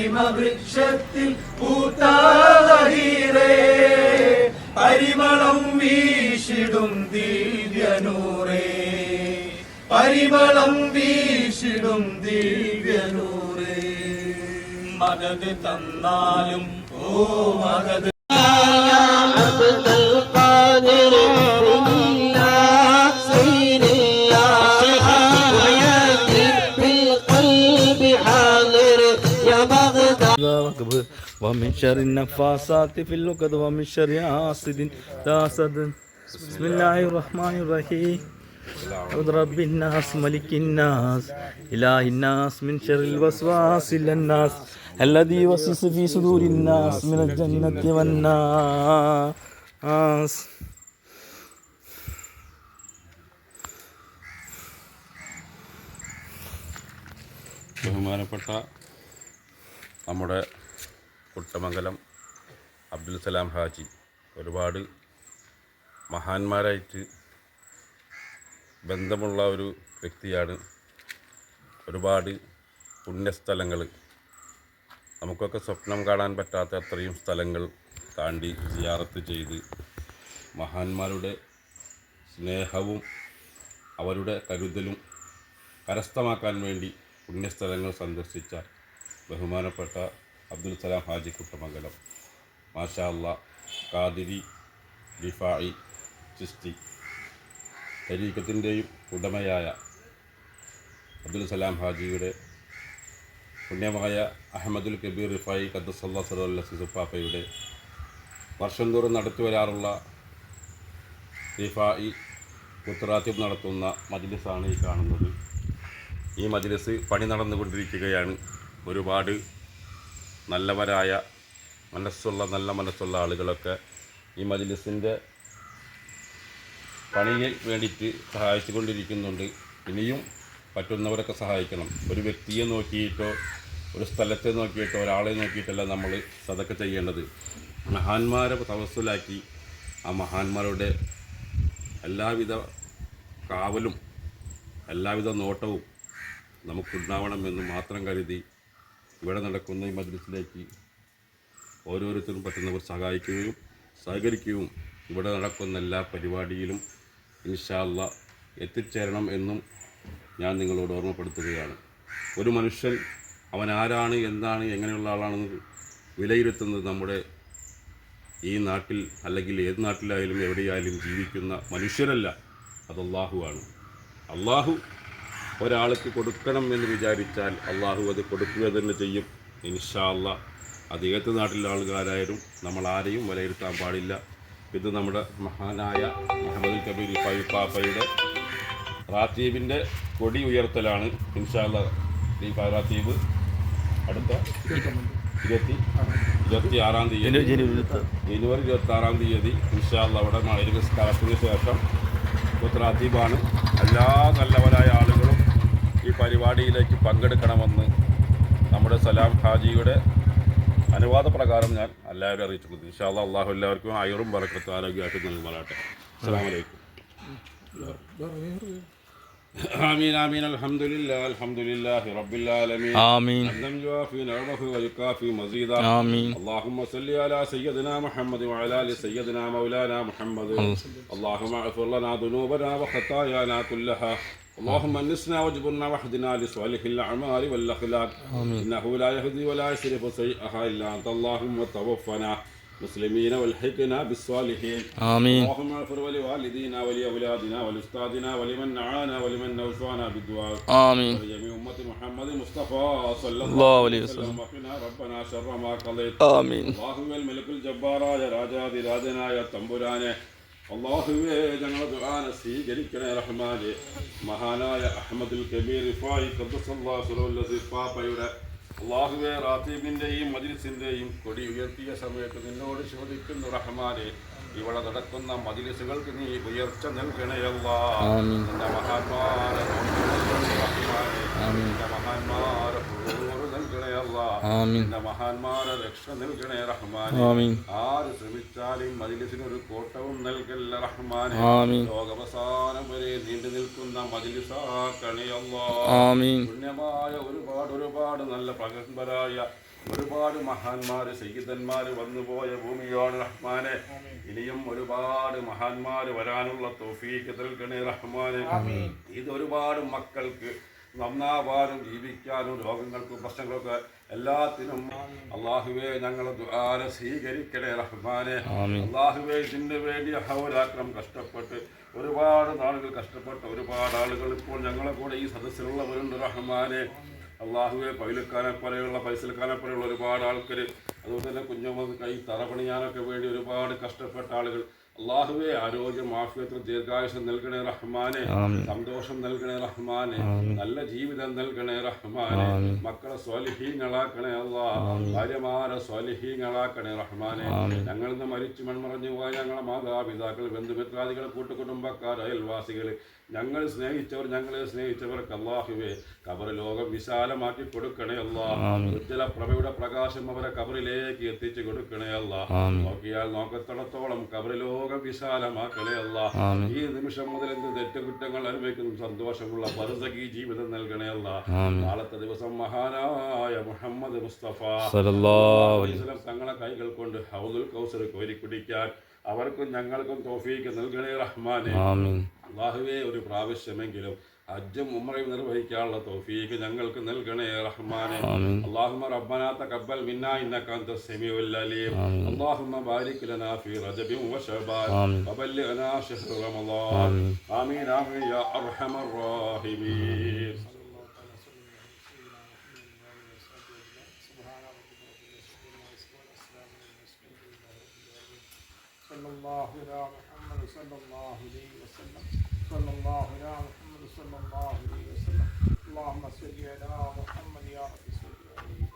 അരിമവൃക്ഷത്തിൽ പൂത്താഹീറേ പരിമളം വീശിടും ദിവ്യനൂറേ പരിമളം വീശിടും ദിവ്യനൂറേ മദത് തന്നാലും ഓ മദത് ومن شر النفاثات في العقد ومن شر حاسد إذا حسد بسم الله الرحمن الرحيم رب الناس ملك الناس إله الناس من شر الوسواس الناس الذي يوسوس في صدور الناس من الجنة والناس ബഹുമാനപ്പെട്ട നമ്മുടെ കുട്ടമംഗലം അബ്ദുൽ സലാം ഹാജി ഒരുപാട് മഹാന്മാരായിട്ട് ബന്ധമുള്ള ഒരു വ്യക്തിയാണ്. ഒരുപാട് പുണ്യസ്ഥലങ്ങൾ നമുക്കൊക്കെ സ്വപ്നം കാണാൻ പറ്റാത്ത അത്രയും സ്ഥലങ്ങൾ താണ്ടി സിയാറത്ത് ചെയ്ത് മഹാന്മാരുടെ സ്നേഹവും അവരുടെ കരുതലും കരസ്ഥമാക്കാൻ വേണ്ടി പുണ്യസ്ഥലങ്ങൾ സന്ദർശിച്ച ബഹുമാനപ്പെട്ട അബ്ദുൽ സലാം ഹാജി കുട്ടമംഗലം മാഷാ അല്ലാഹ് ഖാദിരി റിഫായി ചിസ്തി തരീഖത്തിൻ്റെയും ഉടമയായ അബ്ദുൽ സലാം ഹാജിയുടെ പുണ്യമായ അഹമ്മദുൽ കബീർ റിഫായി ഖദ്ദസല്ലാഹു സറൽ സിസുപ്പാപ്പയുടെ വർഷം തോറും നടത്തി വരാറുള്ള റിഫായി കുത്റാത്തിബ് നടത്തുന്ന മജ്ലിസാണ് ഈ കാണുന്നത്. ഈ മജ്ലിസ് പണി നടന്നുകൊണ്ടിരിക്കുകയാണ്. ഒരുപാട് നല്ലവരായ നല്ല മനസ്സുള്ള ആളുകളൊക്കെ ഈ മജ്ലിസിൻ്റെ പണിയിൽ വേണ്ടിയിട്ട് സഹായിച്ചു കൊണ്ടിരിക്കുന്നുണ്ട്. ഇനിയും പറ്റുന്നവരൊക്കെ സഹായിക്കണം. ഒരു വ്യക്തിയെ നോക്കിയിട്ടോ ഒരു സ്ഥലത്തെ നോക്കിയിട്ടോ ഒരാളെ നോക്കിയിട്ടല്ല നമ്മൾ സദക്ക ചെയ്യേണ്ടത്. മഹാന്മാരെ തവസ്സുലാക്കി ആ മഹാന്മാരുടെ എല്ലാവിധ കാവലും എല്ലാവിധ നോട്ടവും നമുക്കുണ്ടാവണമെന്ന് മാത്രം കരുതി ഇവിടെ നടക്കുന്ന ഈ മജ്ലിസിലേക്ക് ഓരോരുത്തരും പറ്റുന്നവർ സഹകരിക്കുകയും ഇവിടെ നടക്കുന്ന എല്ലാ പരിപാടിയിലും ഇൻഷാ അല്ലാഹ് എത്തിച്ചേരണം എന്നും ഞാൻ നിങ്ങളോട് ഓർമ്മപ്പെടുത്തുകയാണ്. ഒരു മനുഷ്യൻ അവൻ ആരാണ്, എന്താണ്, എങ്ങനെയുള്ള ആളാണെന്ന് വിലയിരുത്തുന്നത് നമ്മുടെ ഈ നാട്ടിൽ അല്ലെങ്കിൽ ഏത് നാട്ടിലായാലും എവിടെയായാലും ജീവിക്കുന്ന മനുഷ്യരല്ല, അത് അള്ളാഹുവാണ്. അള്ളാഹു ഒരാൾക്ക് കൊടുക്കണം എന്ന് വിചാരിച്ചാൽ അള്ളാഹു അത് കൊടുക്കുക തന്നെ ചെയ്യും ഇൻഷാ അല്ലാഹ്. അത് ഏത് നാട്ടിലെ ആളുകാരായാലും നമ്മൾ ആരെയും വിലയിരുത്താൻ പാടില്ല. ഇത് നമ്മുടെ മഹാനായ മുഹമ്മദ് കബീർ പാപ്പയുടെ റാത്തീബിൻ്റെ കൊടി ഉയർത്തലാണ് ഇൻഷാ അല്ലാഹ്. ഈ റാത്തീബ് അടുത്ത 26-ാം തീയതി ജനുവരി 26-ാം തീയതി ഇൻഷാ അല്ലാഹ് അവിടെ മഗ്‌രിബ് നിസ്കാരത്തിന് ശേഷം റാത്തീബാണ്. എല്ലാ നല്ലവരായ ആളുകളും ഈ പരിപാടിയിലേക്ക് പങ്കെടുക്കണമെന്ന് നമ്മുടെ സലാം ഹാജിയുടെ അനുവാദപ്രകാരം ഞാൻ എല്ലാവരും അറിയിച്ചിട്ടുണ്ട്. ഇൻഷാ അല്ലാഹ്. അള്ളാഹു എല്ലാവർക്കും ആയുറും ബറക്കത്തും ആരോഗ്യമായിട്ട് നൽകുമാറാകട്ടെ. അസ്സലാമു അലൈക്കും. آمين آمين الحمد لله رب العالمين آمين حمدا يوافي نعمه ويكافي مزيدا آمين اللهم صل على سيدنا محمد وعلى آل سيدنا مولانا محمد اللهم اغفر لنا ذنوبنا وخطايانا كلها اللهم انسنا واجبرنا واهدنا لصالح الاعمال والاخلاق انه لا يهدي ولا يصرف سيئها الا انت اللهم توفنا مسلمين والحقنا بالصالحين آمين اللهم اغفر ولوالدينا ولأولادنا ولأستاذنا ولمن نعانا ولمن نوصانا بالدعاء آمين ولجميع أمة محمد مصطفى صلى الله عليه وسلم وقنا ربنا شر ما قضيت آمين اللهم الملك الجبار يا രാജാതി രാജനായ തമ്പുരാനെ അല്ലാഹുവേ ഞങ്ങളുടെ ദുആന സ്വീകരിക്കണേ റഹ്മാനേ. മഹാനായ അഹ്മദുൽ കബീർ റിഫായി ഖദ്ദസല്ലാഹു സറൽ പാപ്പയുടെ അള്ളാഹുവേ റാത്തീബിൻ്റെയും മജ്ലിസിൻ്റെയും കൊടി ഉയർത്തിയ സമയത്ത് നിന്നോട് ചോദിക്കുന്നു റഹ്മാനെ, ഇവിടെ നടക്കുന്ന മജ്ലിസുകൾക്ക് നീ ഉയർച്ച നൽകണേ അല്ലാഹ്. നിന്റെ മഹാന്മാരെ നിന്റെ മഹാന്മാരെ നൽകണേ അല്ലാഹ്. നിന്റെ മഹാന്മാരെ രക്ഷ നൽകണേ റഹ്മാനെ. ആര് ശ്രമിച്ചാലും മജ്ലിസിനൊരു കോട്ടവും നൽകല്ല റഹ്മാനെ. ലോകാവസാനം വരെ നീണ്ടു നിൽക്കുന്ന മജ്ലിസാക്കണേ അല്ലാഹ്. പുണ്യമായ ഒരുപാട് നല്ല പ്രഗത്ഭരായ ഒരുപാട് മഹാന്മാര് സയ്യിദന്മാര് വന്നുപോയ ഭൂമിയാണ് റഹ്മാനെ. ഇനിയും ഒരുപാട് മഹാന്മാര് വരാനുള്ള തൗഫീഖ് നൽകണേ റഹ്മാനെ. ഇത് ഒരുപാട് മക്കൾക്ക് നന്നാവാനും ജീവിക്കാനും രോഗങ്ങൾക്കും പ്രശ്നങ്ങൾക്കും എല്ലാത്തിനും അള്ളാഹുവേ ഞങ്ങൾ ദുആ സ്വീകരിക്കണേ റഹ്മാനെ. അള്ളാഹുവേ ഇതിന് വേണ്ടി അഹോരാത്രം കഷ്ടപ്പെട്ട് ഒരുപാട് നാളുകൾ കഷ്ടപ്പെട്ട ഒരുപാട് ആളുകൾ ഇപ്പോൾ ഞങ്ങളെ കൂടെ ഈ സദസ്സിലുള്ളവരുണ്ട് റഹ്മാനെ. അള്ളാഹുവെ പൈലക്കാനെ പോലെയുള്ള പൈസലക്കാനെ പോലെയുള്ള ഒരുപാട് ആൾക്കാർ, അതുപോലെ തന്നെ കുഞ്ഞുമത് കൈ തറപണിയാനൊക്കെ വേണ്ടി ഒരുപാട് കഷ്ടപ്പെട്ട ആളുകൾ. അള്ളാഹുവെ ആരോഗ്യം ആഫിയത്തും ദീർഘായുസം നൽകണേ റഹ്മാനെ. സന്തോഷം നൽകണേ റഹ്മാനെ. നല്ല ജീവിതം നൽകണേ റഹ്മാനെ. മക്കളെ സ്വാലിഹീങ്ങളാക്കണേ അല്ലാഹ്. ഭാര്യമാരെ സ്വാലിഹീങ്ങളാക്കണേ റഹ്മാനെ. ഞങ്ങളിൽ നിന്ന് മരിച്ചു മൺമറഞ്ഞു പോയ ഞങ്ങളെ മാതാപിതാക്കൾ, ബന്ധുമിത്രാദികൾ, കൂട്ടുകുടുംബക്കാർ, അയൽവാസികൾ, ഞങ്ങൾ സ്നേഹിച്ചവർ, ഞങ്ങളെ സ്നേഹിച്ചവർക്ക് അള്ളാഹുവേ കബർ ലോകം വിശാലമാക്കി കൊടുക്കണേ അല്ലാഹ്. ഉജ്ജ്വല പ്രഭയുടെ പ്രകാശം അവരെ കബറിലേക്ക് എത്തിച്ചു കൊടുക്കണേ അല്ലാഹ്. നോക്കിയാൽ നോക്കത്തോളത്തോളം കബർ ലോകം വിശാലമാക്കണേ അല്ലാഹ്. ഈ നിമിഷം മുതൽ എന്ത് തെറ്റുകുറ്റങ്ങൾ അനുഭവിക്കുന്ന സന്തോഷമുള്ള ബർസഖി ജീവിതം നൽകണേ അല്ലാഹ്. നാളത്തെ ദിവസം മഹാനായ മുഹമ്മദ് മുസ്തഫ തങ്ങളെ കൈകൾ കൊണ്ട് ഹൗദുൽ കൗസർ കോരി കുടിക്കാൻ അവർക്കും ഞങ്ങൾക്കും തൗഫീഖ് നൽകണേ റഹ്മാനെ. അല്ലാഹുവേ ഒരു പ്രാവശ്യമെങ്കിലും ഹജ്ജും ഉംറയും നിർവഹിക്കാനുള്ള തൗഫീഖ് ഞങ്ങൾക്ക് നൽകണേ റഹ്മാനെ. അല്ലാഹുമ്മ റബ്ബനാ തഖബ്ബൽ മിന്നാ ഇന്നക അൻതസ് സമീഉൽ അലീം. അല്ലാഹുമ്മ ബാരിക് ലനാ ഫീ റജബിൻ വശഅബാൻ വബല്ലിഗ്നാ ശഹ്റ റമളാൻ. ആമീൻ ആമീൻ യാ അർഹമർ റഹീമീൻ. صلى الله على محمد صلى الله عليه وسلم. صلى الله على محمد صلى الله عليه وسلم. اللهم صل على محمد يا رب صل عليه.